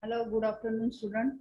Hello, good afternoon, student.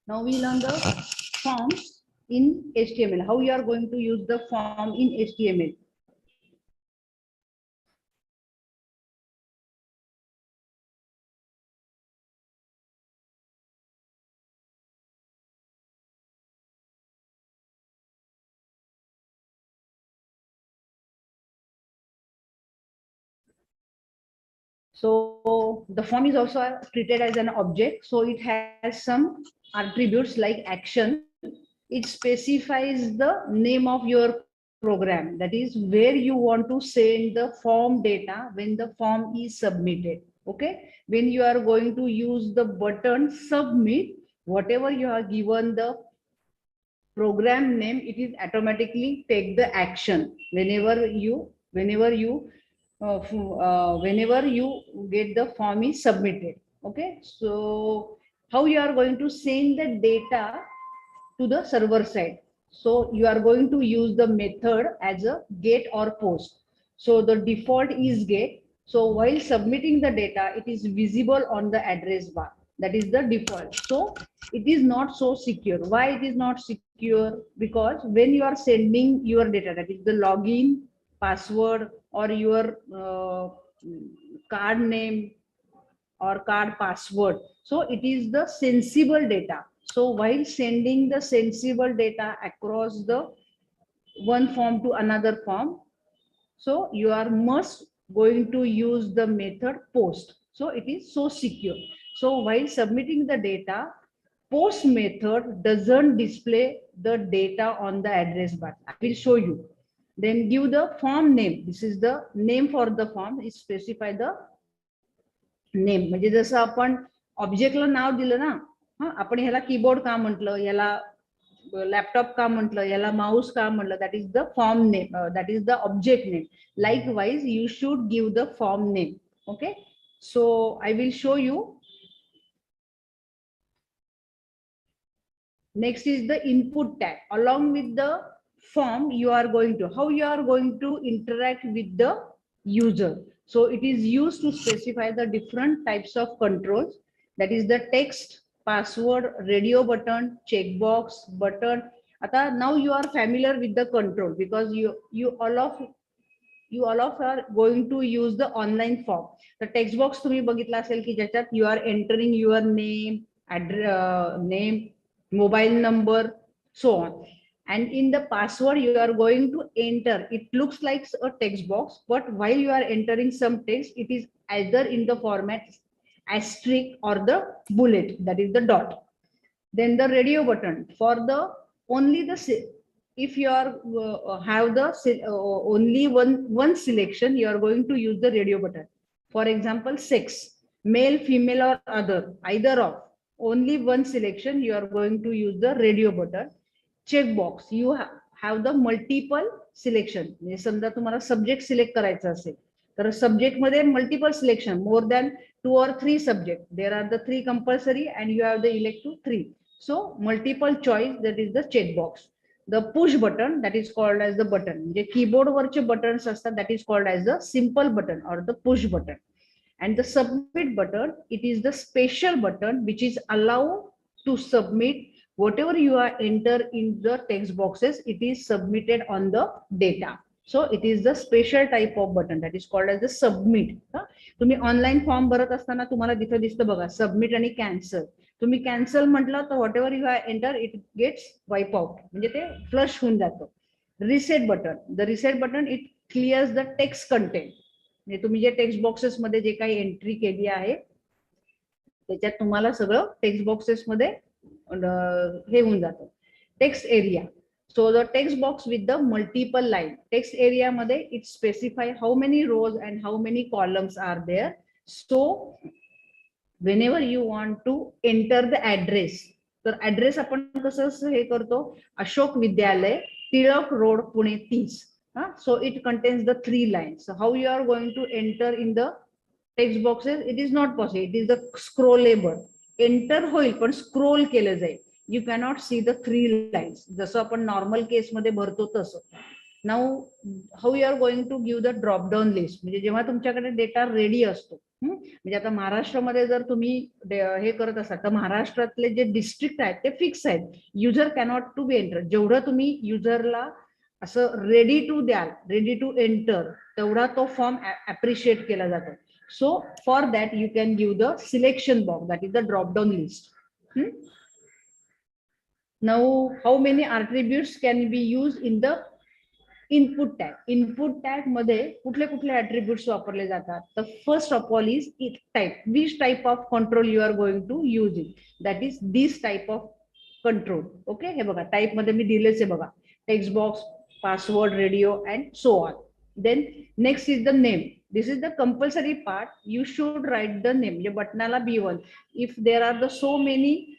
Now we learn the forms in HTML. How you are going to use the form in HTML. So the form is also treated as an object. So it has some attributes like action. It specifies the name of your program. That is where you want to send the form data when the form is submitted. Okay. When you are going to use the button submit, whatever you are given the program name, it is automatically take the action whenever you get the form is submitted. Okay, so how you are going to send the data to the server side? So you are going to use the method as a get or post. So the default is get. So while submitting the data, it is visible on the address bar. That is the default. So it is not so secure. Why it is not secure? Because when you are sending your data, that is the login, password, or your card name or card password. So it is the sensible data. So while sending the sensible data across the one form to another form, so you are must going to use the method post. So it is so secure. So while submitting the data, post method doesn't display the data on the address bar. I will show you. Then give the form name. This is the name for the form. Is specify the name म्हणजे जसं आपण ऑब्जेक्टला नाव दिलं ना, हा आपण ह्याला keyboard का म्हटलं, याला लॅपटॉप का म्हटलं, याला माऊस का म्हटलं, that is the form name, that is the object name. Likewise you should give the form name. Okay, so I will show you. Next is the input tag. Along with the form, you are going to, how you are going to interact with the user. So it is used to specify the different types of controls. That is the text, password, radio button, checkbox button. Ata now you are familiar with the control because you all of are going to use the online form. The text box तुम्ही बघितला असेल की ज्याच्यात you are entering your name, name, mobile number, so on. And in the password you are going to enter, it looks like a text box, but while you are entering some text, it is either in the format asterisk or the bullet, that is the dot. Then the radio button for the only the, if you are have the only one selection, you are going to use the radio button. For example, sex, male, female, or other, either of, only one selection, you are going to use the radio button. Checkbox, you have the multiple selection. म्हणजे समजा तुम्हाला subject select करायचा असेल तर subject मध्ये multiple selection, more than 2 or 3 subject, there are the 3 compulsory and you have the elect to 3. So multiple choice, that is the checkbox. The push button, that is called as the button. म्हणजे keyboard वरचे buttons असतात, that is called as the simple button or the push button. And the submit button, it is the special button which is allowed to submit whatever you are enter in the text boxes, it is submitted on the data. So it is the special type of button that is called as the submit. तुम्ही online form भरत असताना तुम्हाला तिथे दिसतं बघा submit आणि cancel. तुम्ही cancel म्हटलं तर whatever you are enter it gets wipe out, म्हणजे ते फ्लश होऊन जातं. Reset button, the reset button it clears the text content. म्हणजे तुम्ही जे टेक्स्ट बॉक्सेस मध्ये जे काही एंट्री केली आहे त्याच्यात तुम्हाला सगळं टेक्स्ट बॉक्सेस मध्ये हे होऊन जातं. Text area, So the text box with the multiple line, text area मध्ये it specify how many rows and how many columns are there. So whenever you want to enter the address, तर address आपण कसं हे करतो, अशोक विद्यालय, Tilak road, Pune 30. So it contains the 3 lines. So how you are going to enter in the text boxes? It is not possible. It is the scrollable. Enter होईल पण scroll केलं जाईल. You cannot see the 3 lines. जसं आपण normal केस मध्ये भरतो तसं. Now how you are going to give the drop down list? म्हणजे जेव्हा तुमच्याकडे डेटा रेडी असतो, म्हणजे आता महाराष्ट्रामध्ये जर तुम्ही हे करत असाल तर महाराष्ट्रातले जे डिस्ट्रिक्ट आहेत ते फिक्स आहेत. User cannot to be enter. जेवढं तुम्ही युजरला असं रेडी टू द्याल, रेडी टू एंटर, तेवढा तो फॉर्म अप्रिशिएट केला जातो. So for that you can give the selection box, that is the drop down list. Now how many attributes can be used in the input tag? Input tag मध्ये कुठले कुठले attributes वापरले जातात? The first of all is it type. Which type of control you are going to use it? That is this type of control. Okay, हे बघा type मध्ये मी दिलेच आहे बघा, text box, password, radio and so on. Then next is the name. This is the compulsory part. You should write the name. म्हणजे बटनाला B1. If there are the so many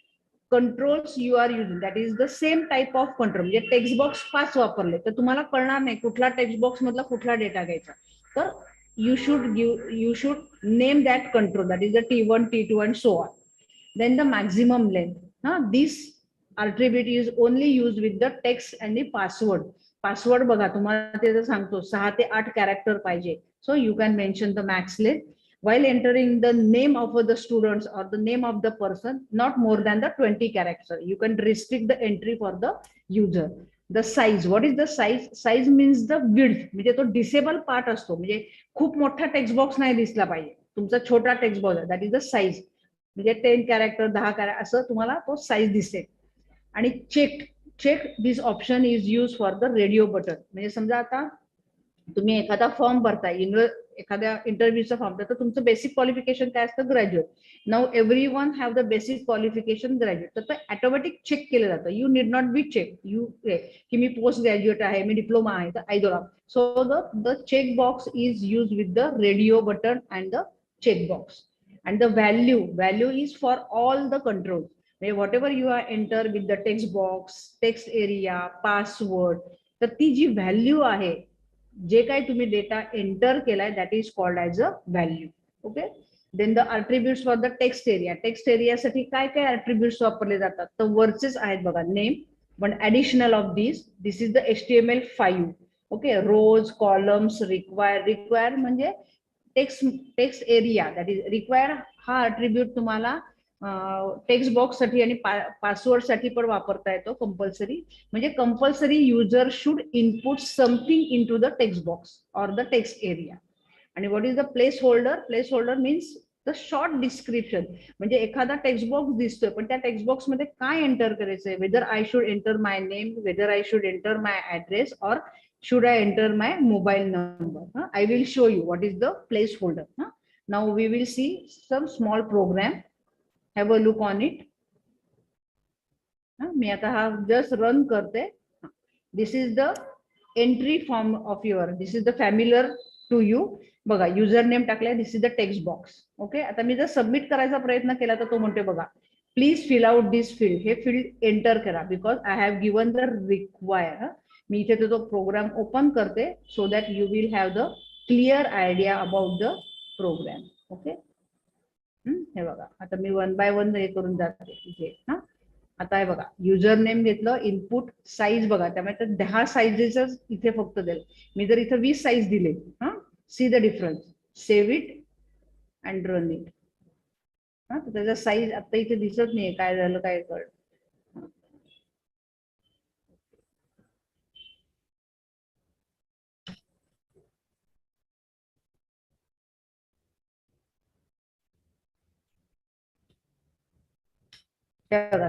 controls you are using, that is the same type of control. म्हणजे text box 5 वापरले तर तुम्हाला कळणार नाही कुठला text box मधला कुठला डेटा घ्यायचा. तर you should name that control, that is the T1, T2 and so on. Then the maximum length. This attribute is only used with the text and the password. Password बघा तुम्हाला ते सांगतो 6 ते 8 character पाहिजे. So you can mention the max length. While entering the name of the students or the name of the person, not more than the 20 characters. You can restrict the entry for the user. The size. What is the size? Size means the width. म्हणजे तो disable part असतो, म्हणजे खूप मोठा text box नाही दिसला पाहिजे, तुमचा छोटा टेक्स्ट बॉक्स आहे, दॅट इज द साईज. म्हणजे 10 कॅरेक्टर 10 कॅरेक्टर असं तुम्हाला तो साईज दिसेल. आणि check this option is used for the radio button. म्हणजे समजा आता तुम्ही एखादा फॉर्म भरताय, एखाद्या इंटरव्ह्यूचा फॉर्म, तर तुमचं बेसिक क्वालिफिकेशन काय असतं? Graduate. Now everyone have the basic qualification graduate, तर ते ऑटोमॅटिक चेक केलं जातं. You need not be check. You की मी पोस्ट ग्रॅज्युएट आहे, मी डिप्लोमा आहे, तर I don't. So the check box is use with the radio button and the check box. And the value is for all the control. whatever you are enter with the text box, text area, password, तर ती जी value आहे, जे काही तुम्ही data enter केलाय, that is called as a value. Okay. Then the attributes for the text area. Text एरियासाठी काय काय अट्रिब्यूट्स वापरले जातात? तर वरचेच आहेत बघा, नेम, पण additional of this is the HTML5. Okay. Rows, columns, require म्हणजे text area, that is require. हा अट्रिब्यूट तुम्हाला टेक्स्ट बॉक्स साठी आणि पासवर्ड साठी पण वापरता येतो कंपल्सरी. म्हणजे compulsory user should input something in to the text box or the text area. आणि what is the placeholder? Placeholder means the short description. म्हणजे एखादा टेक्स्ट बॉक्स दिसतोय पण त्या टेक्स्ट बॉक्स मध्ये काय एंटर करायचंय? Whether I should enter my name, whether I should enter my address, or should I enter my mobile number. I will show you what is the placeholder. Now we will see some small program. Have a look on it. मी आता हा just run करते. This is the entry form of your, this is the familiar to you. बघा user name टाकलाय, this is the text box. Okay. आता मी जर submit करायचा प्रयत्न केला तर तो म्हणते बघा, please fill out this field. हे फील्ड एंटर करा because I have given the require. मी इथे तो प्रोग्राम ओपन करते so that you will have the clear idea about the program. Okay. हे बघा आता मी 1 बाय 1 हे करून जाते इथे. आता हे बघा, युजर नेम घेतलं, इनपुट, साईज बघा, त्यामुळे 10 साईजेस इथे फक्त देईल. मी जर इथे 20 साईज दिले, see the difference. Save it and run it. त्याचा साईज आता इथे दिसत नाहीये, काय झालं काय कळ.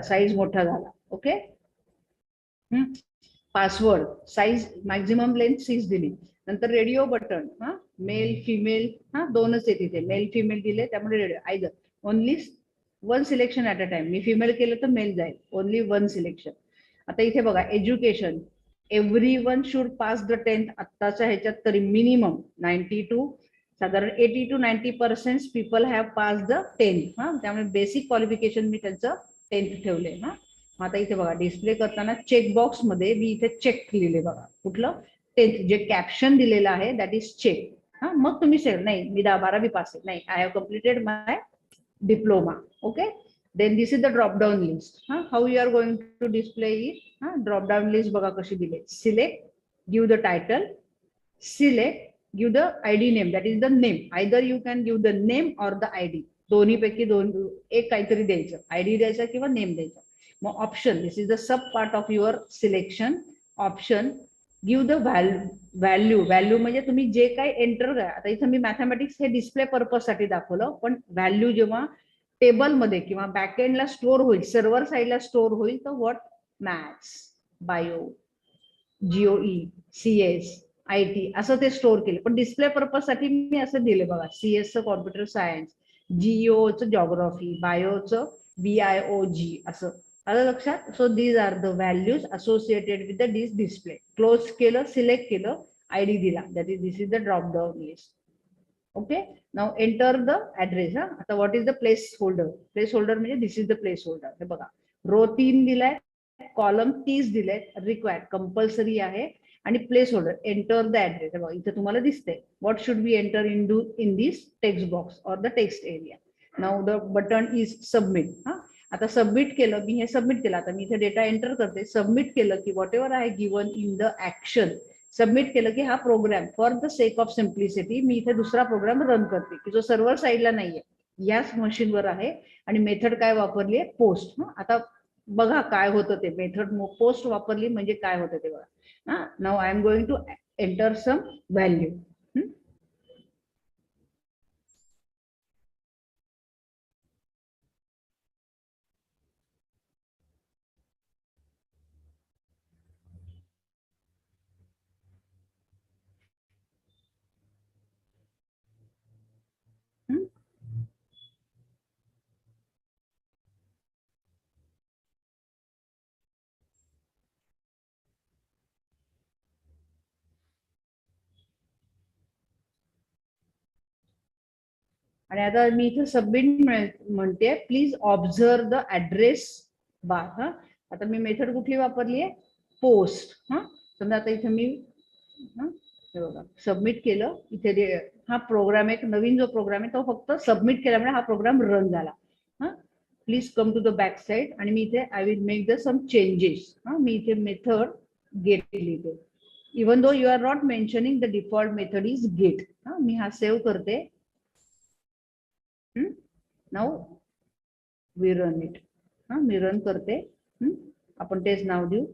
साईज मोठा झाला. Okay. Password size maximum length 6 दिली. नंतर रेडिओ बटन, मेल फिमेल, दोनच आहे तिथे, मेल फिमेल दिले त्यामुळे radio. Either only 1 selection at a time. Me female केलं तर मेल जाईल, ओनली 1 सिलेक्शन. आता इथे बघा education, everyone should pass the 10th. आत्ताच्या ह्याच्यात तरी मिनिमम 90 टू साधारण 80 to 90% people have pass the 10th. हा, त्यामुळे बेसिक क्वालिफिकेशन मी त्यांचं 10th ठेवले. हा, आता इथे बघा डिस्प्ले करताना चेकबॉक्स मध्ये मी इथे चेक लिहिले बघा, कुठलं 10th, जे कॅप्शन दिलेलं आहे दॅट इज चेक. हा, मग तुम्ही सेल नाही मी 10-12वी पास आहे, नाही I have completed my diploma. Okay, then this is the drop down list. How you are going to display it? Drop down list बघा कशी दिली. Select, give the title, select, give the ID name, that is the name. Either you can give the name or the ID. दोन्ही पैकी एक काहीतरी द्यायचं, ID द्यायचा किंवा नेम द्यायचा. मग option, this is the sub part of your selection. Option, give the value. Value म्हणजे तुम्ही जे काही एंटर करा. आता इथं मी मॅथमॅटिक्स हे डिस्प्ले पर्पज साठी दाखवलं, पण व्हॅल्यू जेव्हा टेबल मध्ये किंवा बॅकएंडला स्टोअर होईल, सर्व्हर साईडला स्टोअर होईल, तर what, maths, bio, जीओई, CS, IT असं ते स्टोअर केले. पण डिस्प्ले पर्पज साठी मी असं दिले बघा, सीएसचं कॉम्प्युटर सायन्स, जीओचं जॉग्राफी, बायोचं BIOG असं. आलं लक्षात? So these are the values associated with the display. Close केलं, सिलेक्ट केलं, आयडी दिला, that is this is the drop down list. Okay, now enter the address. आता what is the placeholder? Placeholder म्हणजे this is the placeholder. हे बघा, row 3 दिलाय, column 30 दिलाय, required compulsory आहे, आणि placeholder. Enter the address. बघा इथे तुम्हाला दिसते, what should be enter in this text box or the text area. Now the button is submit. आता सबमिट केलं, मी हे सबमिट केलं. आता मी इथे डेटा एंटर करते, सबमिट केलं की whatever I given in the action, submit केलं की हा program for the sake of simplicity मी इथे दुसरा प्रोग्राम रन करते की जो सर्व्हर साईडला नाहीये, याच मशीनवर आहे. आणि मेथड काय वापरली आहे, पोस्ट. आता बघा काय होतं ते, मेथड पोस्ट वापरली म्हणजे काय होतं ते बघा. Now I am going to enter some value. आणि आता मी इथे सबमिट म्हणते, please observe the address bar. आता मी मेथड कुठली वापरली आहे, पोस्ट. समजा आता इथे मी हे बघा सबमिट केलं, इथे हा प्रोग्राम एक नवीन जो प्रोग्राम आहे तो फक्त सबमिट केल्यामुळे हा प्रोग्राम रन झाला. Please come to the back side, आणि मी इथे I will make the some changes. मी इथे मेथड गेट लिहिते, even though you are not mentioning the default method is get. मी हा सेव्ह करते. Now we run it. मी रन करते, आपण तेच नाव देऊ.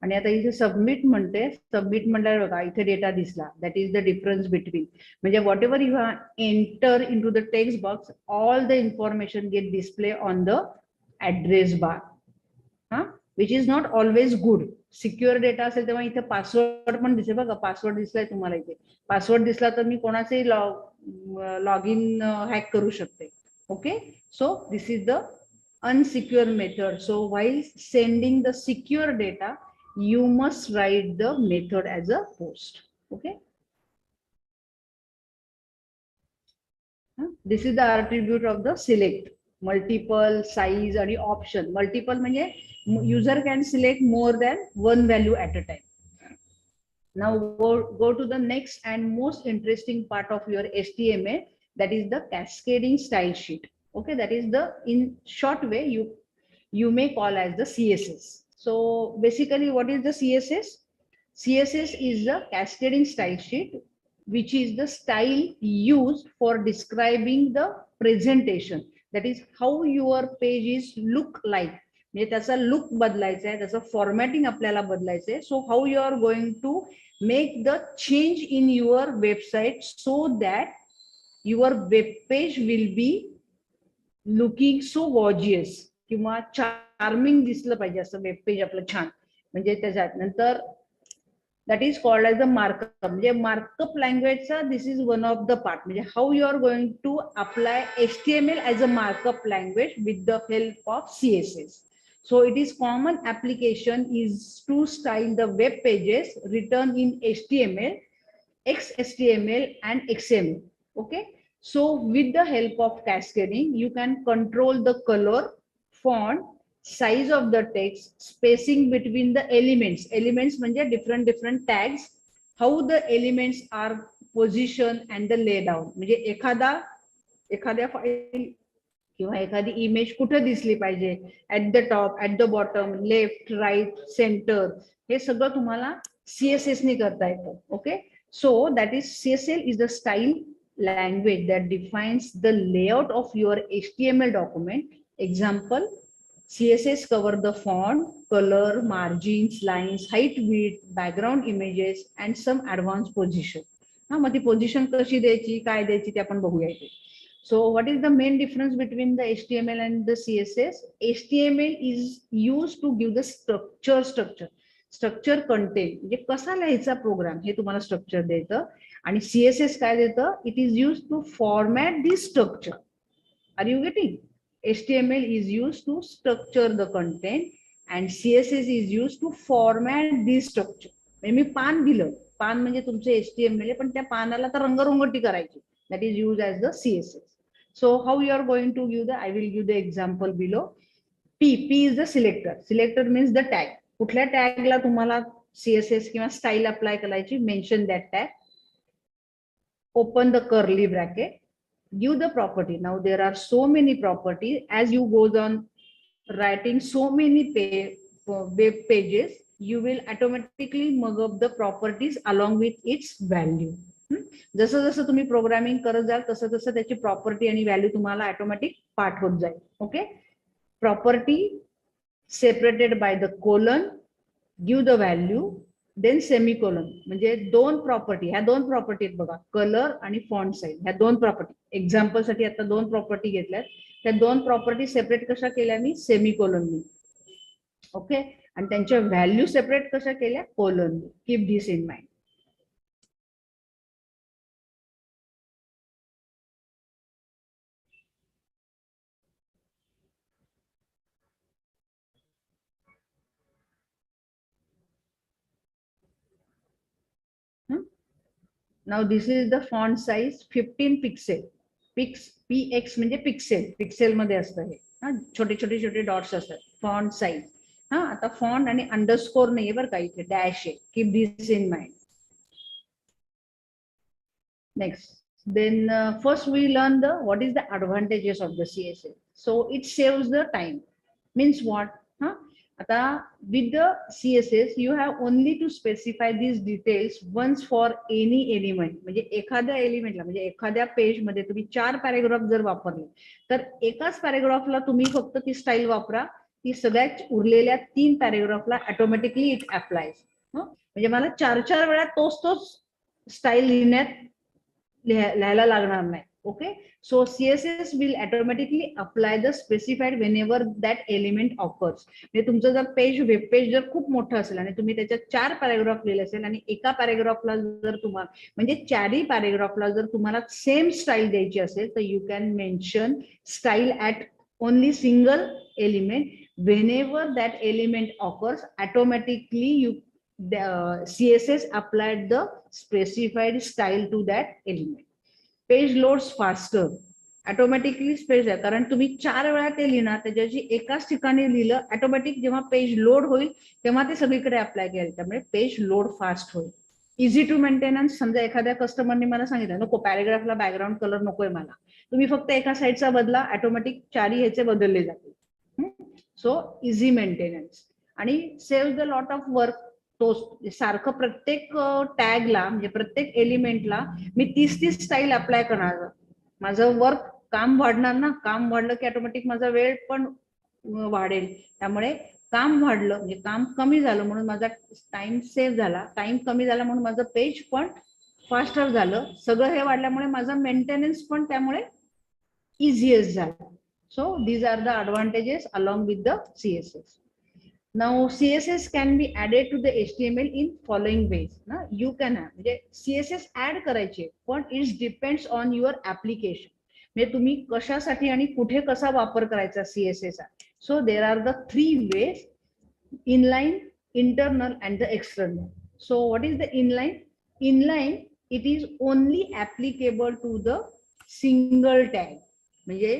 आणि आता इथे सबमिट म्हणते, सबमिट म्हटल्यावर बघा इथे डेटा दिसला, that is the difference between, म्हणजे whatever you enter in to the text box, all the information get display on the address bar. Which is not always good. Secure data असेल तेव्हा इथे password पण दिसेल बघा, password दिसलाय तुम्हाला इथे, password दिसला तर मी कोणाचंही लॉग इन हॅक करू शकते. Okay, so this is the unsecure method. So while sending the secure data, you must write the method as a post. Okay, this is the attribute of the select, multiple, size आणि option. Multiple म्हणजे user can select more than one value at a time. Now go to the next and most interesting part of your HTML, that is the cascading style sheet. Okay, that is the, in short way, you may call as the CSS. So basically what is the CSS? CSS is the cascading style sheet, which is the style used for describing the presentation. That is how your page is look like. म्हणजे त्याचा look बदलायचा आहे, त्याचं formatting आपल्याला बदलायचं आहे. So how you are going to make the change in your website so that your web page will be looking so gorgeous किंवा charming दिसलं पाहिजे असं वेब पेज आपलं छान. म्हणजे त्याच्यात नंतर that is called as the markup. म्हणजे markup language चा this is one of the part. म्हणजे how you are going to apply HTML as a markup language with the help of CSS. So it is common application is to style the web pages written in HTML, XHTML and XML. Okay. So with the help of cascading, you can control the color, font, size of the text, spacing between the elements म्हणजे different tags, how the elements are positioned and the laydown. म्हणजे एखाद्या file किंवा एखादी image कुठे दिसली पाहिजे, at the top, at the bottom, left, right, centre, हे सगळं तुम्हाला CSS ने करता येतं. Okay. So that is CSS is the style language that defines the layout of your HTML document. Example, CSS cover the font, color, margins, lines, height, width, background images and some advanced position. हा, मग ती position कशी द्यायची, काय द्यायची ते आपण बघूया इथे. So what is the main difference between the HTML and the CSS? HTML is used to give the structure content, म्हणजे कसा लिहायचा प्रोग्राम हे तुम्हाला स्ट्रक्चर द्यायचं. आणि CSS काय देतं? It is use to format the structure. Are you getting? HTML is used to structure the content and CSS is used to format the structure. मी पान दिलं, पान म्हणजे तुमचं HTML, पण त्या पानाला तर रंगरंगोटी करायची. That is used as the CSS. So how you are going to give the? I will give the example below. P is the selector. Selector means the tag. कुठल्या टॅगला तुम्हाला CSS किंवा स्टाईल अप्लाय करायची? Mention that tag. Open the curly bracket. Give the property. Now there are so many properties. As you goes on writing so many web pages, you will automatically mug up the properties along with its value. जसं जसं तुम्ही programming करत जाल तसं तसं त्याची property आणि value तुम्हाला ऑटोमॅटिक पाठ होत जाईल. Okay. Property separated by the colon, give the value, then semicolon. म्हणजे दोन प्रॉपर्टी, ह्या दोन प्रॉपर्टी आहेत बघा, कलर आणि फॉन्ट साईज, ह्या दोन प्रॉपर्टी. एक्झाम्पल साठी आता दोन प्रॉपर्टी घेतल्यात, त्या दोन प्रॉपर्टी सेपरेट कशा केल्या मी? सेमिकोलननी. ओके. आणि त्यांच्या व्हॅल्यू सेपरेट कशा केल्या? कोलननी. Keep this in mind. Now this is the font size 15 pixel. PX म्हणजे पिक्सेल मध्ये असतं हे. हा, छोटे छोटे छोटे डॉट्स असतात. Font size. हा, आता फॉन्ट आणि अंडरस्कोर नाहीये बरं का, इथे डॅश आहे. Keep this in mind. Next, then first we learn the what is the advantages of the CSS. So it saves the time. Means what? Huh? आता with the CSS you have only to specify these details once for any element. म्हणजे एखाद्या एलिमेंटला, म्हणजे एखाद्या page मध्ये तुम्ही 4 paragraph जर वापरले तर एकाच पॅरेग्राफला तुम्ही फक्त ती स्टाईल वापरा, ती सगळ्यात उरलेल्या 3 पॅरेग्राफला ऑटोमॅटिकली इट अप्लायज. म्हणजे मला 4 वेळा तोच स्टाईल लिहायला लागणार नाही. Okay. So CSS will automatically apply the specified whenever that element offers. म्हणजे तुमचं जर वेब पेज जर खूप मोठं असेल आणि तुम्ही त्याच्यात 4 पॅरेग्राफ लिहिले असेल आणि एका पॅरेग्राफला जर तुम्हाला, म्हणजे 4ही पॅरेग्राफला जर तुम्हाला सेम स्टाईल द्यायची असेल तर you can mention style at only single element. Whenever that element offers automatically you CSS applied the specified style to that element. Page loads faster. Automatically space आहे, कारण तुम्ही 4 वेळा ते लिहिणार, त्याच्याशी एकाच ठिकाणी लिहिलं, ऑटोमॅटिक जेव्हा पेज लोड होईल तेव्हा ते सगळीकडे अप्लाय केलं, त्यामुळे पेज लोड फास्ट होईल. Easy to maintenance. समजा एखाद्या कस्टमरने मला सांगितलं नको पॅरेग्राफला बॅकग्राऊंड कलर नकोय मला, तुम्ही फक्त एका साईडचा बदला, ऑटोमॅटिक 4ही ह्याचे बदलले जातील. सो इझी मेंटेनन्स आणि save the lot of work. तो सारखं प्रत्येक टॅगला, म्हणजे प्रत्येक एलिमेंटला मी 30 स्टाईल अप्लाय करणार, माझं वर्क काम वाढणार ना. काम वाढलं की ऑटोमॅटिक माझा वेळ पण वाढेल, त्यामुळे काम वाढलं म्हणजे काम कमी झालं म्हणून माझा टाइम सेव्ह झाला, टाइम कमी झाला म्हणून माझं पेज पण फास्टर झालं. सगळं हे वाढल्यामुळे माझा मेंटेनन्स पण त्यामुळे इझिएस्ट झाला. So these are the advantages along with the CSS. Now CSS can be added to the HTML in following ways. ना you can have म्हणजे CSS add करायचे पण it depends on your application. म्हणजे तुम्ही कशासाठी आणि कुठे कसा वापर करायचा CSS. So there are the three ways: inline, internal, and the external. So what is the inline? Inline, it is only applicable to the single tag. म्हणजे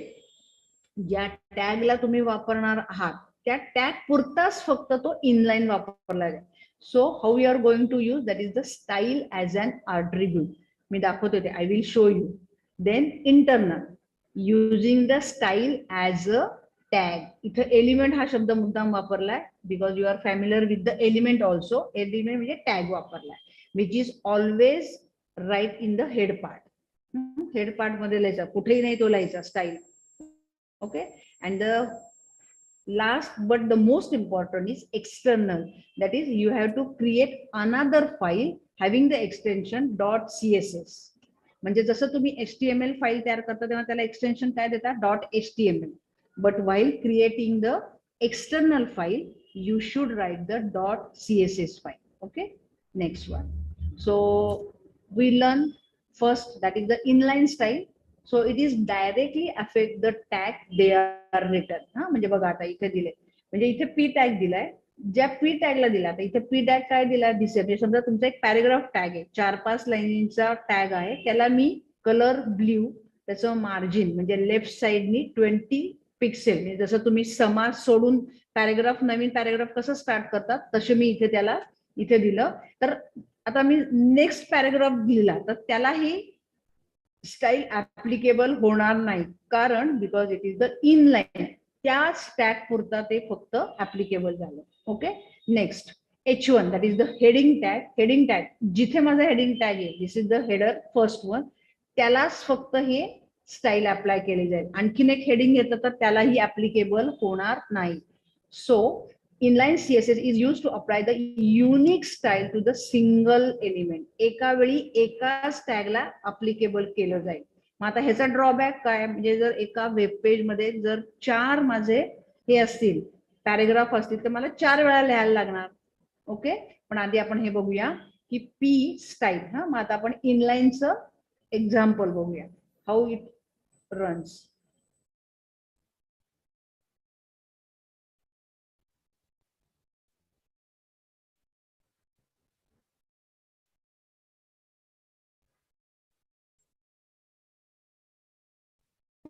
ज्या टॅगला तुम्ही वापरणार आहात त्या टॅग पुरताच फक्त तो इनलाईन वापरला जाईल. So how you are going to use that is the style as an attribute. मी दाखवते ते, I will show you. Then internal, using the style as a tag. इथं एलिमेंट हा शब्द मुद्दाम वापरलाय because you are familiar with the element also. Element म्हणजे tag वापरलाय which is always write in the head part. Head part मध्ये लिहायचा, कुठेही नाही तो लिहायचा style. Okay, and the last but the most important is external. That is, you have to create another file having the extension .css. म्हणजे जसं तुम्ही HTML file तयार करता तेव्हा त्याला एक्सटेन्शन काय देता? .html. But while creating the external file, you should write the .css file. Okay, next one. So we learn first, that is the inline style. So it is directly affect the tag they are written. हा म्हणजे बघा आता इथे दिले, म्हणजे इथे p tag दिलाय. ज्या p टॅगला दिला आता इथे p टॅग काय दिला दिसेल. म्हणजे समजा तुमचा एक पॅराग्राफ टॅग आहे, 4-5 लाईनींचा टॅग आहे, त्याला मी कलर ब्ल्यू, त्याचं मार्जिन म्हणजे लेफ्ट साइडनी 20 पिक्सेल. म्हणजे जसं तुम्ही समास सोडून पॅराग्राफ, नवीन पॅराग्राफ कसं स्टार्ट करतात तसे मी इथे त्याला इथे दिलं. तर आता मी नेक्स्ट पॅराग्राफ दिला तर त्याला ही स्टाईल ऍप्लिकेबल होणार नाही, कारण because it is the inline. त्या स्टॅग पुरता ते फक्त ऍप्लिकेबल झालं. Okay, next H1, that is the heading tag. Heading tag जिथे माझा हेडिंग टॅग आहे, this is the header first one, त्यालाच फक्त हे स्टाईल अप्लाय केली जाईल. आणखीन एक हेडिंग येतं तर त्यालाही ऍप्लिकेबल होणार नाही. So inline CSS is used to apply the unique style to the single element. एका वेळी एकाच टॅगला अप्लिकेबल केलं जाईल. मग आता ह्याचा ड्रॉबॅक काय? म्हणजे जर एका वेब पेज मध्ये जर 4 माझे हे असतील, पॅराग्राफ असतील, तर मला 4 वेळा लिहायला लागणार. ओके, पण आधी आपण हे बघूया की पी स्टाईल. हा, मग आता आपण इनलाईनचं एक्झाम्पल बघूया, हाऊ इट रन्स.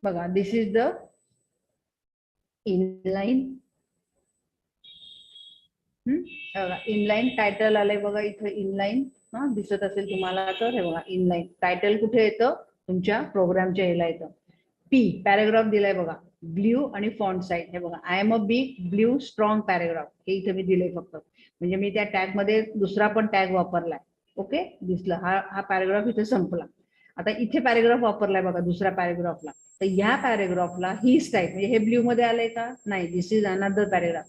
बघा, this is the inline. Inline title आलंय बघा इथं, इनलाईन हा दिसत असेल तुम्हाला तर. हे बघा इनलाईन टायटल कुठे येतं? तुमच्या प्रोग्रामच्या ह्याला येतं. पी पॅराग्राफ दिलाय बघा, ब्ल्यू आणि फॉन्ट साईज. हे बघा, I am a big blue strong paragraph, हे इथे मी दिलंय फक्त. म्हणजे मी त्या टॅग मध्ये दुसरा पण टॅग वापरलाय. ओके, दिसलं, हा पॅराग्राफ इथे संपला. आता इथे पॅराग्राफ वापरलाय बघा दुसऱ्या पॅराग्राफला, तर ह्या पॅराग्राफला ही स्टाईल, म्हणजे हे ब्ल्यू मध्ये आलंय का? नाही, दिस इज अनदर पॅराग्राफ.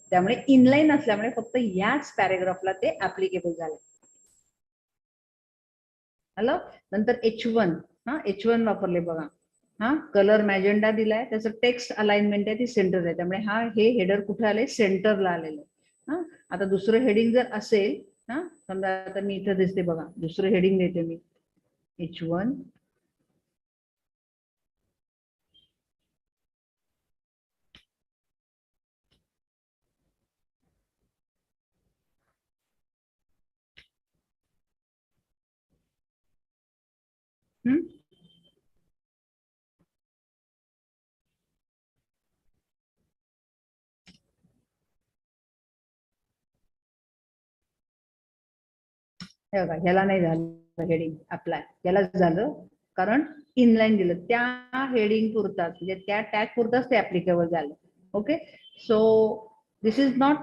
त्यामुळे इनलाईन असल्यामुळे फक्त याच पॅराग्राफला ते ऍप्लिकेबल झालं. हॅलो, नंतर H1. हा, H1 वापरले बघा. हा, कलर मॅजेंडा दिलाय, त्याचं टेक्स्ट अलाइनमेंट आहे ती सेंटर आहे, त्यामुळे हा हे हेडर कुठे आले? सेंटरला आलेलं. हा, आता दुसरं हेडिंग जर असेल, हा समजा आता मी इथं दिसते बघा, दुसरं हेडिंग देते मी H1. हे बघा, ह्याला नाही झालं हेडिंग अप्लाय, याला झालं कारण इनलाईन दिलं. त्या हेडिंग पुरताच, म्हणजे त्या टॅग पुरताच ते ऍप्लिकेबल झालं. Okay, so this is not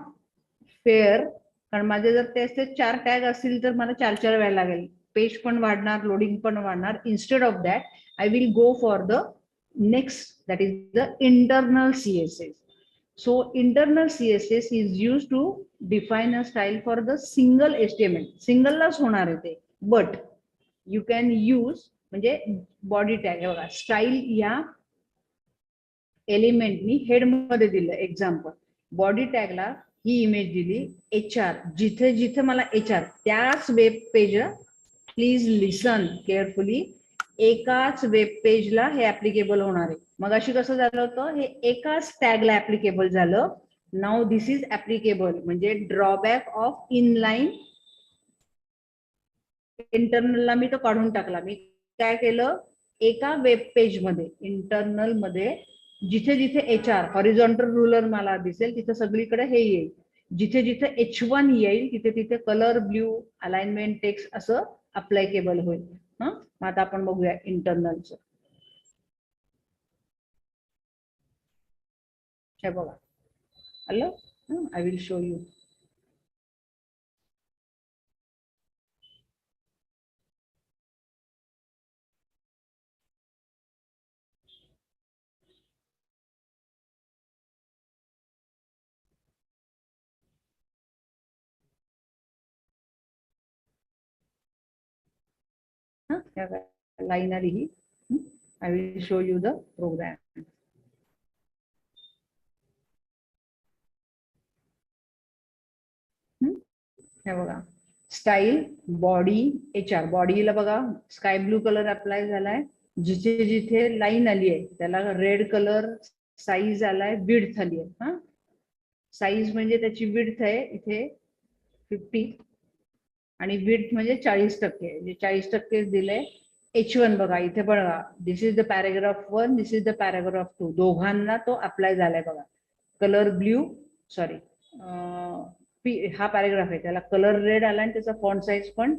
fair, कारण माझे जर ते 4 टॅग असतील तर मला 4 वेळा लागेल, पेज पण वाढणार, लोडिंग पण वाढणार. Instead of that I will go for the next, that is the internal CSS. So internal CSS is used to define a style for the single HTML. Single लाच होणार आहे ते, but you can use म्हणजे body tag. बघा, style या एलिमेंटनी head मध्ये दिलं example. Body टॅगला ही इमेज दिली HR, जिथे जिथे मला HR त्याच web page, please listen carefully, एकाच वेब पेजला हे ऍप्लिकेबल होणार आहे. मग अशी कसं झालं होतं, हे एकाच टॅगला ऍप्लिकेबल झालं. नाव दिस इज ऍप्लिकेबल, म्हणजे ड्रॉबॅक ऑफ इनलाईन इंटरनलला मी तो काढून टाकला. मी काय केलं, एका वेब पेज मध्ये इंटरनल मध्ये जिथे जिथे HR हॉरिझॉन्टल रुलर मला दिसेल तिथे सगळीकडे हे येईल. जिथे जिथे H1 येईल तिथे तिथे कलर ब्ल्यू अलाइनमेंट टेक्स्ट असं अप्लायकेबल होईल. मग आता आपण बघूया इंटरनलचं. हे बघा आलं. I will show you. Line आली ही. I will show you the program. हे बघा, स्टाईल बॉडी HR, बॉडीला बघा स्काय ब्लू कलर अप्लाय झालाय. जिथे जिथे लाईन आली आहे त्याला रेड कलर, साईज आलाय, विड्थ आली आहे. साईज म्हणजे त्याची विड्थ आहे इथे 50 आणि विड्थ म्हणजे 40%, म्हणजे 40% दिले. H1 बघा इथे बघा, this is the paragraph 1, this is the paragraph 2, दोघांना तो अप्लाय झालाय बघा. कलर ब्ल्यू, सॉरी हा पॅराग्राफ आहे त्याला कलर रेड आला आणि त्याचा फॉन्ट साईज पण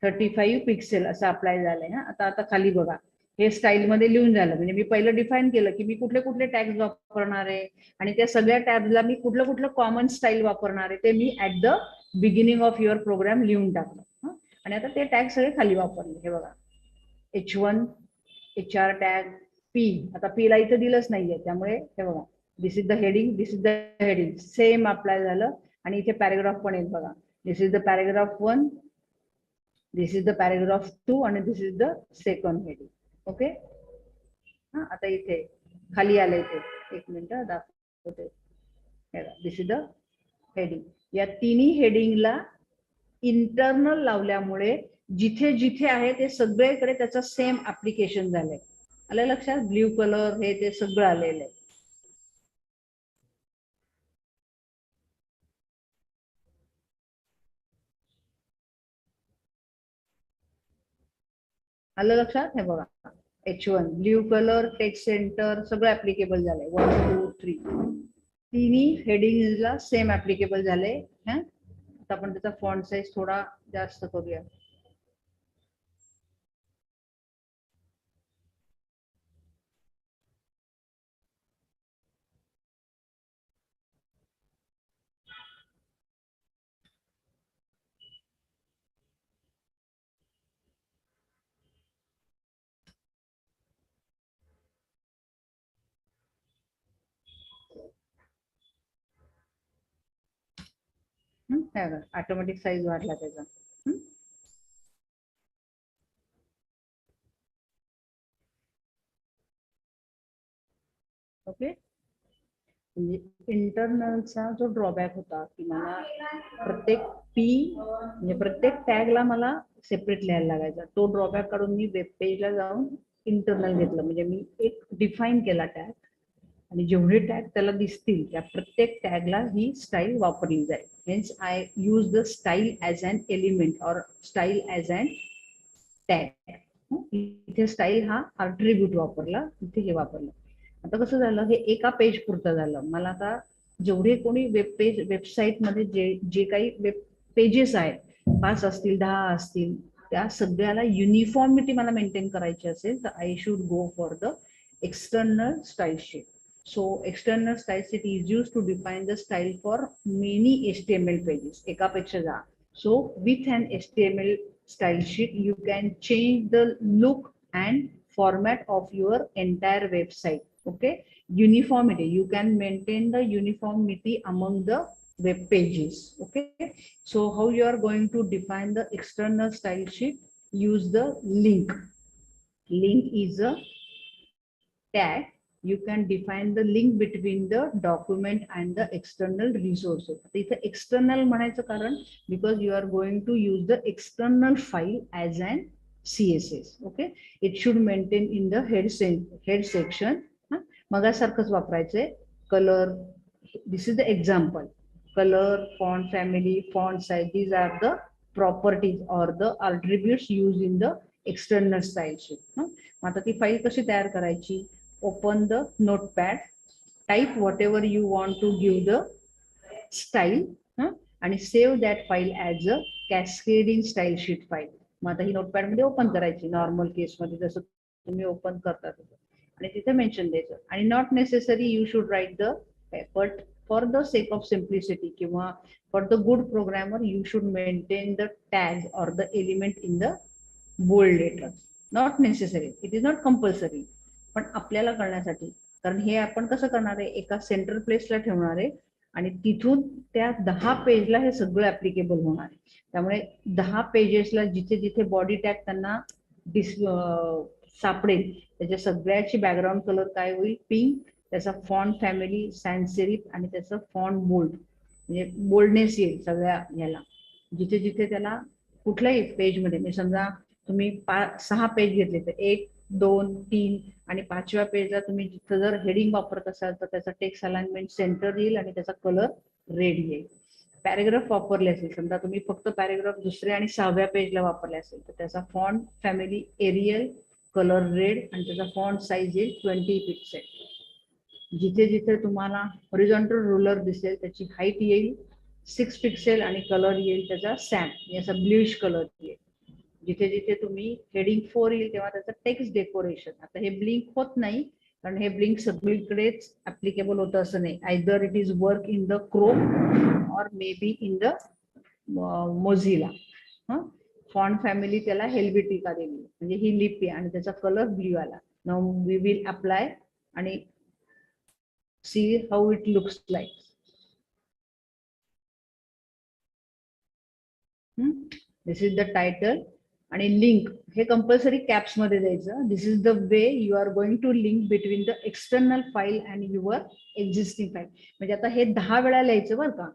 35 पिक्सेल असं अप्लाय झालंय. आता आता खाली बघा, हे स्टाईल मध्ये लिहून झालं. म्हणजे मी पहिलं डिफाईन केलं की मी कुठले कुठले टॅग्स वापरणार आहे आणि त्या सगळ्या टॅब्सला मी कुठलं कुठलं कॉमन स्टाईल वापरणार आहे ते मी at the beginning of your program लिहून टाकलं. आणि आता ते टॅग सगळे खाली वापरले. हे बघा, H1 HR टॅग P, आता P ला इथं दिलंच नाहीये त्यामुळे हे बघा, this is the heading, this is the heading, same apply झालं. आणि इथे पॅराग्राफ पण येईल बघा, this is the paragraph 1, this is the paragraph 2 आणि this is the second heading. Okay. आता इथे खाली आलंय ते, एक मिनिट दाखवते. This is the heading. या तिन्ही हेडिंगला इंटरनल लावल्यामुळे जिथे जिथे आहे ते सगळीकडे त्याचं सेम ऍप्लिकेशन झालंय. आलं लक्षात? ब्ल्यू कलर हे ते सगळं आलेलं आहे. आलं लक्षात? हे बघा, H1 blue colour, text centre सगळं ऍप्लिकेबल झालंय. 1 2 3 तिन्ही हेडिंगला सेम ऍप्लिकेबल झालंय. आता आपण त्याचा फॉन्ट साईज थोडा जास्त करूया. ऑटोमॅटिक साईज वाढला त्याचा. ओके. म्हणजे इंटरनलचा जो ड्रॉबॅक होता की मला प्रत्येक म्हणजे प्रत्येक टॅगला मला सेपरेट लिहायला लागायचा, तो ड्रॉबॅक काढून मी वेब पेजला जाऊन इंटरनल घेतलं. म्हणजे मी एक डिफाईन केला टॅग आणि जेवढे टॅग त्याला दिसतील त्या प्रत्येक टॅगला ही स्टाईल वापरली जाईल. Hence I use the style as an element or style as an tag. इथे स्टाईल हा आर्ट्रिब्यूट वापरला, इथे हे वापरलं. आता कसं झालं, हे एका पेज पुरतं झालं. मला आता जेवढे कोणी वेबसाईट मध्ये जे काही वेब पेजेस आहेत 5 असतील 10 असतील, त्या सगळ्याला युनिफॉर्मिटी मला मेंटेन करायची असेल तर I should go for the external style sheet. So external style sheet is used to define the style for many HTML pages. एकापेक्षा जा. So with an HTML style sheet, you can change the look and format of your entire website. Okay, uniformity. You can maintain the uniformity among the web pages. Okay, so how you are going to define the external style sheet? Use the link. Link is a tag you can define the link between the document and the external resources. आता इथे external म्हणायचं कारण because you are going to use the external file as an CSS. Okay, it should maintain in the head section. मगासारखंच वापरायचंय. Color, this is the example. Color, font family, font size, these are the properties or the attributes used in the external style sheet. आता ती file कशी तयार करायची? Open the notepad, type whatever you want to give the style, and save that file as a cascading style sheet file. मग आता ही notepad मध्ये open करायची normal केस मध्ये जसं तुम्ही ओपन करता तसं, आणि तिथे मेन्शन द्यायचं. आणि not necessary you should write the, but for the sake of simplicity किंवा for the good programmer you should maintain the tag or the element in the bold letter. Not necessary, it is not compulsory, पण आपल्याला करण्यासाठी. कारण हे आपण कसं करणार आहे, एका सेंट्रल प्लेसला ठेवणार आहे आणि तिथून त्या 10 पेजला हे सगळं ऍप्लिकेबल होणार आहे. त्यामुळे 10 पेजेसला जिथे जिथे बॉडी टॅग त्यांना सापडेल त्याच्या सगळ्याची बॅकग्राऊंड कलर काय होईल, पिंक. त्याचा फॉन्ट फॅमिली सॅन्स सेरिफ आणि त्याचं फॉन्ट बोल्ड, म्हणजे बोल्डनेस येईल सगळ्या याला. जिथे जिथे त्याला कुठल्याही पेजमध्ये, म्हणजे समजा तुम्ही 6 पेज घेतले तर 1, 2, 3 आणि 5व्या पेजला तुम्ही जिथं जर हेडिंग वापरत असाल तर त्याचा टेक्स्ट अलाइनमेंट सेंटर येईल आणि त्याचा कलर रेड येईल. पॅरेग्राफ वापरले असेल, समजा तुम्ही फक्त पॅरेग्राफ 2ऱ्या आणि 6व्या पेजला वापरले असेल तर त्याचा font family Arial, colour red आणि त्याचा फॉन्ट साईज येईल 20 पिक्सेल. जिथे जिथे तुम्हाला हॉरिझॉन्टल रुलर दिसेल त्याची हाईट येईल 6 पिक्सेल आणि कलर येईल त्याचा सॅम, याचा ब्ल्यूइश कलर येईल. जिथे जिथे तुम्ही हेडिंग 4 येईल तेव्हा त्याचं टेक्स्ट डेकोरेशन, आता हे ब्लिंक होत नाही कारण हे ब्लिंक सगळीकडेच ऍप्लिकेबल होतं असं नाही. Either it is work in the Chrome or may be in the Mozilla. Font family त्याला हेल्वेटिका दिली म्हणजे ही लिपी आणि त्याचा कलर ब्ल्यू आला. नाउ वी विल अप्लाय आणि see how it looks like. This is the title आणि लिंक हे कंपल्सरी कॅप्स मध्ये द्यायचं. This is the way you are going to link between the external file and your existing file. म्हणजे आता हे 10 वेळा लिहायचं बरं का,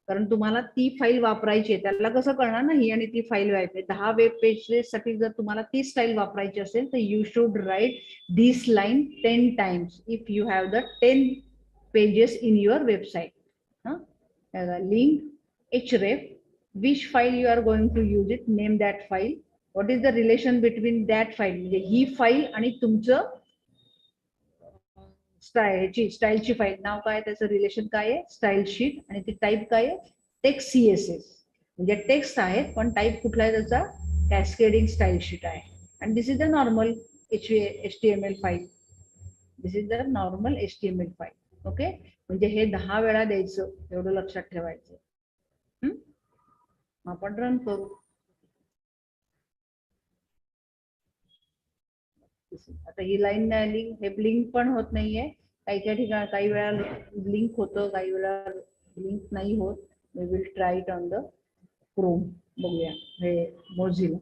कारण तुम्हाला ती फाईल वापरायची आहे. त्याला कसं कळणार ना ही आणि ती फाईल वापरायची. 10 वेब पेजसाठी जर तुम्हाला ती स्टाईल वापरायची असेल तर you should write this line 10 times if you have the 10 pages in your website. Link href, which file you are going to use it, name that file, what is the relation between that file, म्हणजे ही file आणि तुमचं स्टाईलची file नाव काय, त्याचं relation काय आहे, style sheet. आणि ती type काय आहे, टेक्स्ट CSS, म्हणजे टेक्स्ट आहे पण टाईप कुठला आहे त्याचा, कॅस्केडिंग स्टाईल शीट आहे. आणि this is the normal HTML file. This is the normal HTML file. Okay, म्हणजे हे 10 वेळा द्यायचं, एवढं लक्षात ठेवायचं. आपण रन करू. आता ही लाईन नाही आली, हे ब्लिंक पण होत नाहीये. काही ठिकाणी काही वेळा ब्लिंक होतं, काही वेळा ब्लिंक नाही होत. We will try it on the Chrome. बघूया, हे मोझिला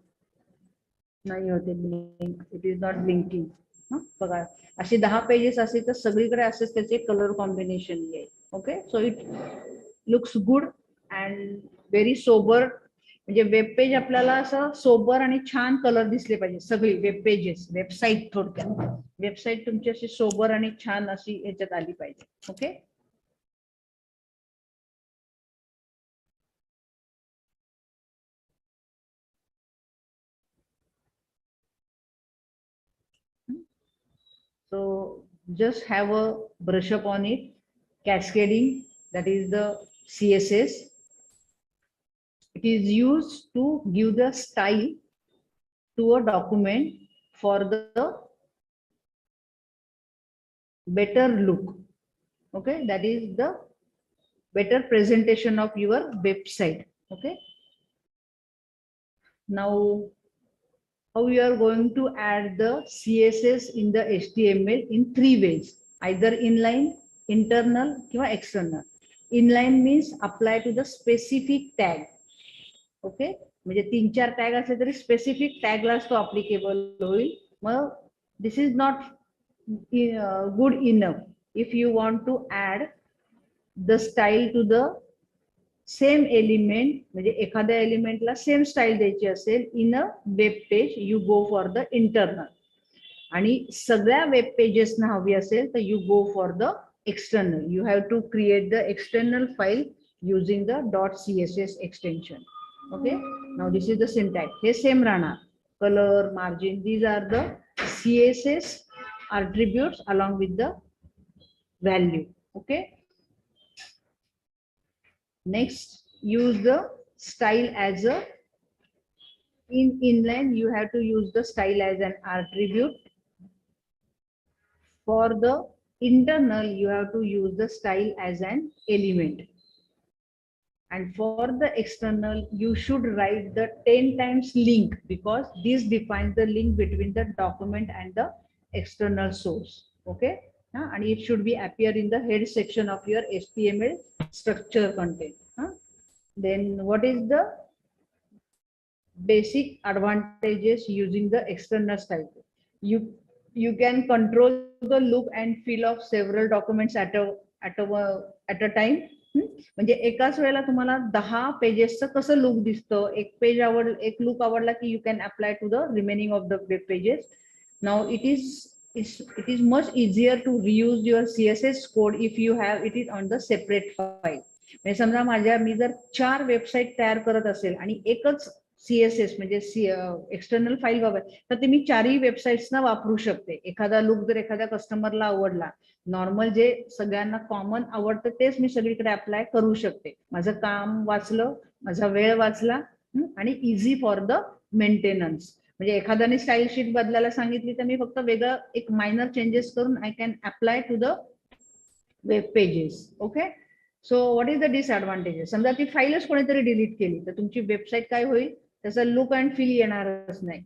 नाही होते blink, it is not blinking. बघा अशी 10 पेजेस असतील तर सगळीकडे असेच त्याचे कलर कॉम्बिनेशन येईल. Okay, so it looks good and very sober. म्हणजे वेब पेज आपल्याला असं सोबर आणि छान कलर दिसले पाहिजे. सगळी वेब पेजेस, वेबसाईट, थोडक्यात वेबसाईट तुमची अशी सोबर आणि छान अशी याच्यात आली पाहिजे. Okay, so just have a brush up on it. Cascading, that is the CSS. It is used to give the style to a document for the better look. Okay, that is the better presentation of your website. Okay, now how you are going to add the CSS in the HTML in 3 ways, either inline, internal or external. Inline means apply to the specific tag. Okay, म्हणजे 3-4 tag असले तरी specific टॅगलाच तो applicable होईल. मग this is not good enough. If you want to add the style to the same element म्हणजे एखाद्या एलिमेंटला same style द्यायची असेल in a web page, you go for the internal. आणि सगळ्या वेब पेजेसना हवी असेल तर you go for the external. You have to create the external file using the .css extension. Okay, now this is the syntax. हे same राहणार. Colour, margin, these are the CSS attributes along with the value. Okay, next, use the style as a inline. You have to use the style as an attribute. For the internal, you have to use the style as an element. And for the external, you should write the 10 times link, because this defines the link between the document and the external source. Okay, and it should be appear in the head section of your HTML structure content. Then what is the basic advantages using the external style? You can control the look and feel of several documents at a time. म्हणजे एकाच वेळेला तुम्हाला 10 पेजेसचं कसं look दिसतं, एक page एक look आवडला की you can apply to the remaining of the web pages. Now it is much easier to reuse your CSS code if you have it is on the separate file. म्हणजे समजा मी जर 4 website तयार करत असेल आणि एकच CSS म्हणजे external file वापर, तर ते मी 4ही वेबसाईट्सना वापरू शकते. एखादा लुक जर एखाद्या कस्टमरला आवडला, नॉर्मल जे सगळ्यांना कॉमन आवडतं तेच मी सगळीकडे अप्लाय करू शकते. माझं काम वाचलं, माझा वेळ वाचला, आणि इझी फॉर द मेंटेनन्स. म्हणजे एखाद्याने स्टाईल शीट बदलायला सांगितली तर मी फक्त वेगळं एक मायनर चेंजेस करून I can apply to the web pages. Okay, so what is the disadvantages? समजा ती फाईलच कोणीतरी डिलीट केली तर तुमची वेबसाईट काय होईल, त्याचा लुक अँड फील येणारच नाही.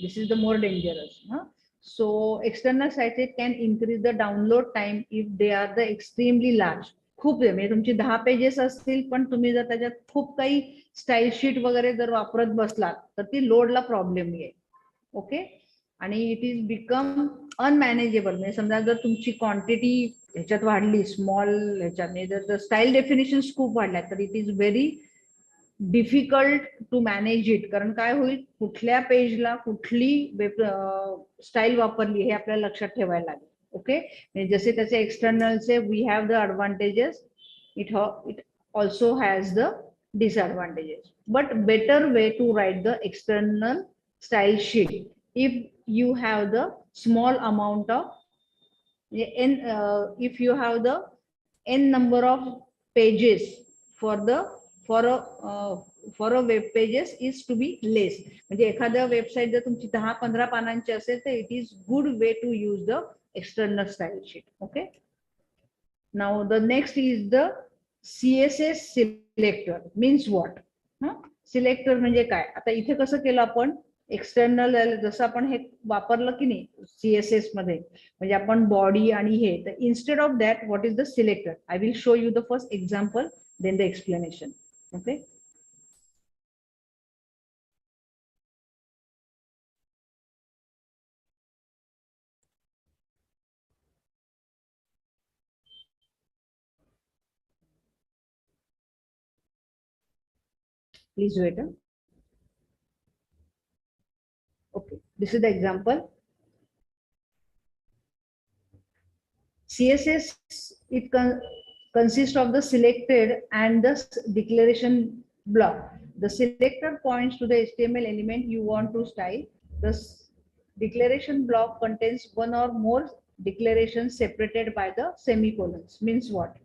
This is the more dangerous. So external sites can increase the download time if they are the extremely large. खूप म्हणजे तुमची 10 पेजेस असतील पण तुम्ही जर त्याच्यात खूप काही स्टाईल शीट वगैरे जर वापरत बसलात तर ती लोडला प्रॉब्लेम येईल. ओके, आणि इट इज बिकम अनमॅनेजेबल. म्हणजे समजा जर तुमची क्वांटिटी ह्याच्यात वाढली, स्मॉल ह्याच्यात जर स्टाईल डेफिनेशन्स खूप वाढल्या तर it is very difficult to manage it. कारण काय होईल, कुठल्या पेजला कुठली स्टाईल वापरली हे आपल्याला लक्षात ठेवायला लागेल. ओके, जसे त्याचे एक्सटर्नलचे we have the advantages, it also has the disadvantages. But better way to write the external style sheet if you have the small amount of if you have the n number of pages for a web pages is to be less. म्हणजे एखाद्या website जर तुमची 10-15 पानांची असेल तर it is good way to use the external style sheet. Okay, now the next is the CSS selector. Means what? Selector म्हणजे काय? आता इथे कसं केलं आपण, एक्सटर्नल जसं आपण हे वापरलं की नाही CSS मध्ये, म्हणजे आपण बॉडी आणि हे, तर instead of that what is the selector? I will show you the first example, then the explanation. Okay, please wait. Okay, this is the example. CSS, it consists of the selected and the declaration block. The selector points to the HTML element you want to style. The declaration block contains one or more declarations separated by the semicolons. Means what?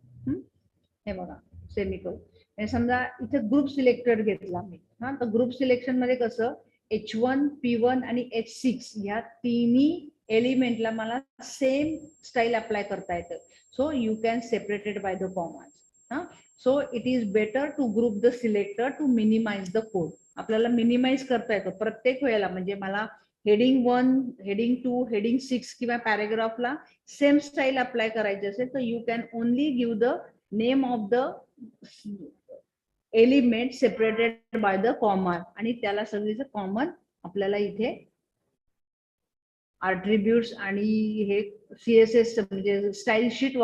हे बघा, semicolon. समजा इथे group selected घेतला मी, तर group selection मध्ये कसं H1, P1 आणि H6 या तिन्ही एलिमेंटला मला सेम स्टाईल अप्लाय करता येतं. So you can separated by the commas. So it is better to group the selector to minimise the code. आपल्याला मिनिमाइज करता येतं प्रत्येक वेळेला. म्हणजे मला हेडिंग 1, हेडिंग 2, हेडिंग 6 किंवा पॅरेग्राफला सेम स्टाईल अप्लाय करायची असेल तर you can only give the name of the element separated by the comma, आणि त्याला सगळीच कॉमन आपल्याला इथे attributes आणि हे CSS म्हणजे स्टाईल शीट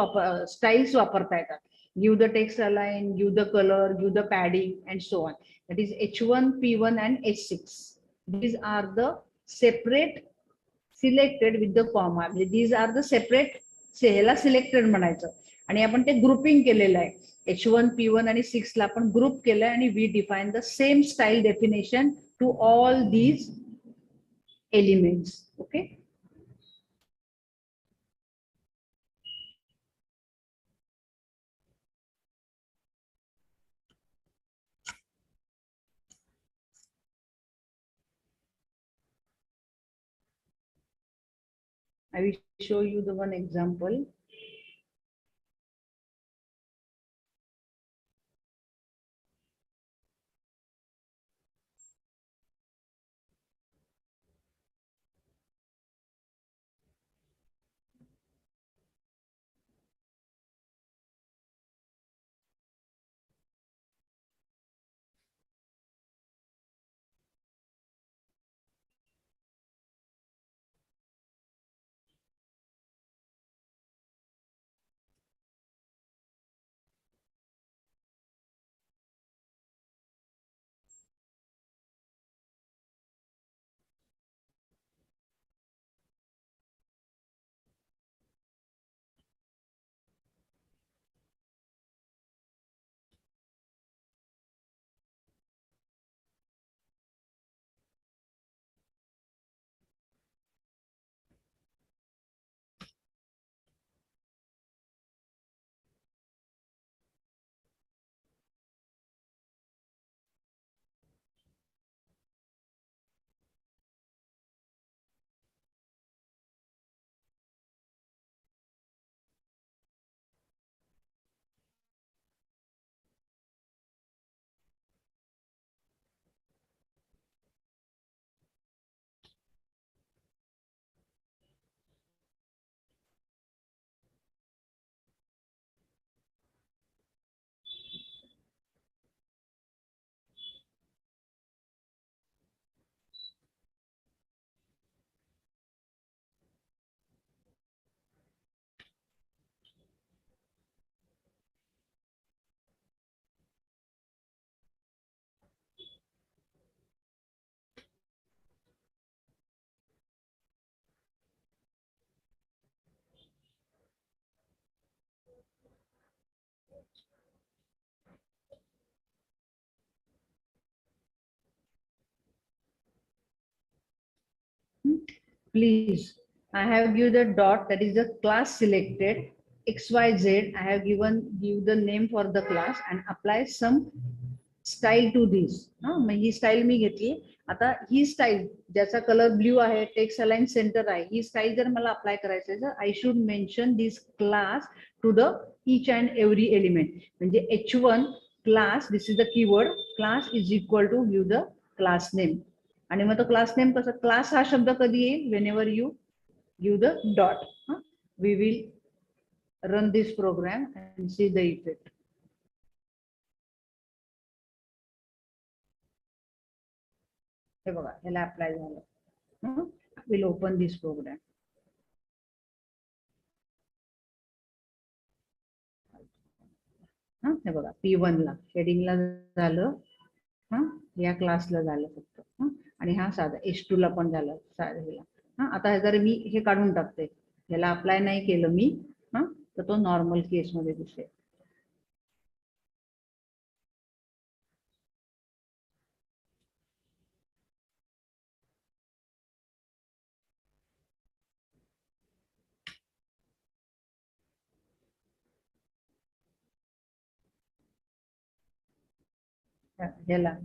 स्टाईल्स वापरता येतात. Give the text align, give the color, give the padding and so on. That is H1, P1 and H6. These are the separate selected with the comma. These are the separate ह्याला selected म्हणायचं आणि आपण ते grouping केलेलं आहे. H1, P1 आणि 6 ला आपण ग्रुप केलंय आणि we define the same style definition to all these elements. Okay. I will show you the one example. Please, I have given the dot, that is the class selected. XYZ, I have give the name for the class and apply some style to this. मग ही style मी घेतली. आता ही style ज्याचा colour blue आहे, text align centre आहे, ही style जर मला अप्लाय करायचं आहे, I should mention this class to the each and every element. म्हणजे H1 class, this is the keyword, class is equal to give the class name. आणि मग तो क्लास नेम कसं, क्लास हा शब्द कधी येईल, whenever you give the dot. We will run this program and see the effect. हे बघा, ह्याला अप्लाय झालं. Will open this program. हे बघा, P1 ला हेडिंगला झालं, या क्लासला झालं फक्त, आणि हा साधा H2 ला पण झालं साधा. आता जर मी हे काढून टाकते, ह्याला अप्लाय नाही केलं मी, तर तो नॉर्मल केस मध्ये दिसेल.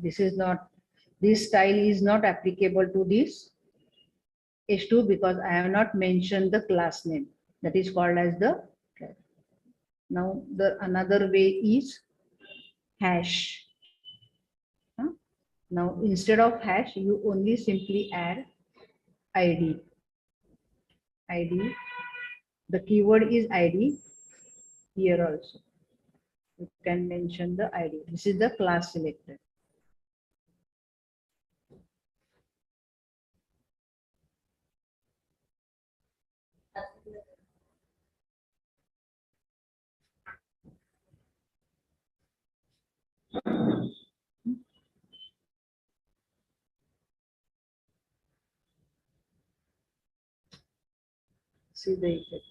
This is not, this style is not applicable to this H2 because I have not mentioned the class name, that is called as the. Now the another way is hash. Now instead of hash, you only simply add ID. ID. The keyword is ID. Here also you can mention the ID. This is the class selected. See the effect.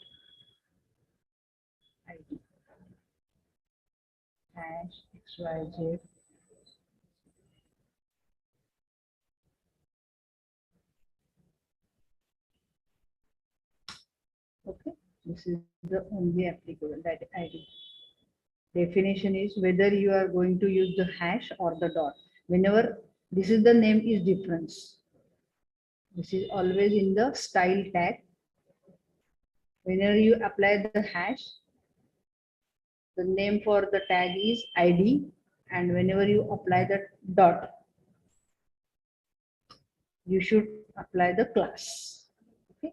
ID hash XYZ. Okay, this is the only applicable that ID. Definition is whether you are going to use the hash or the dot. Whenever this is the name is difference. This is always in the style tag. Whenever you apply the hash, the name for the tag is ID, and whenever you apply the dot, you should apply the class. Okay.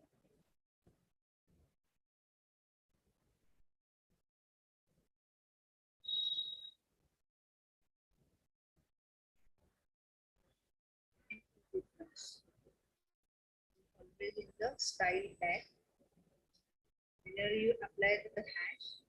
Difference. Always in the style tag. Whenever you apply the hash,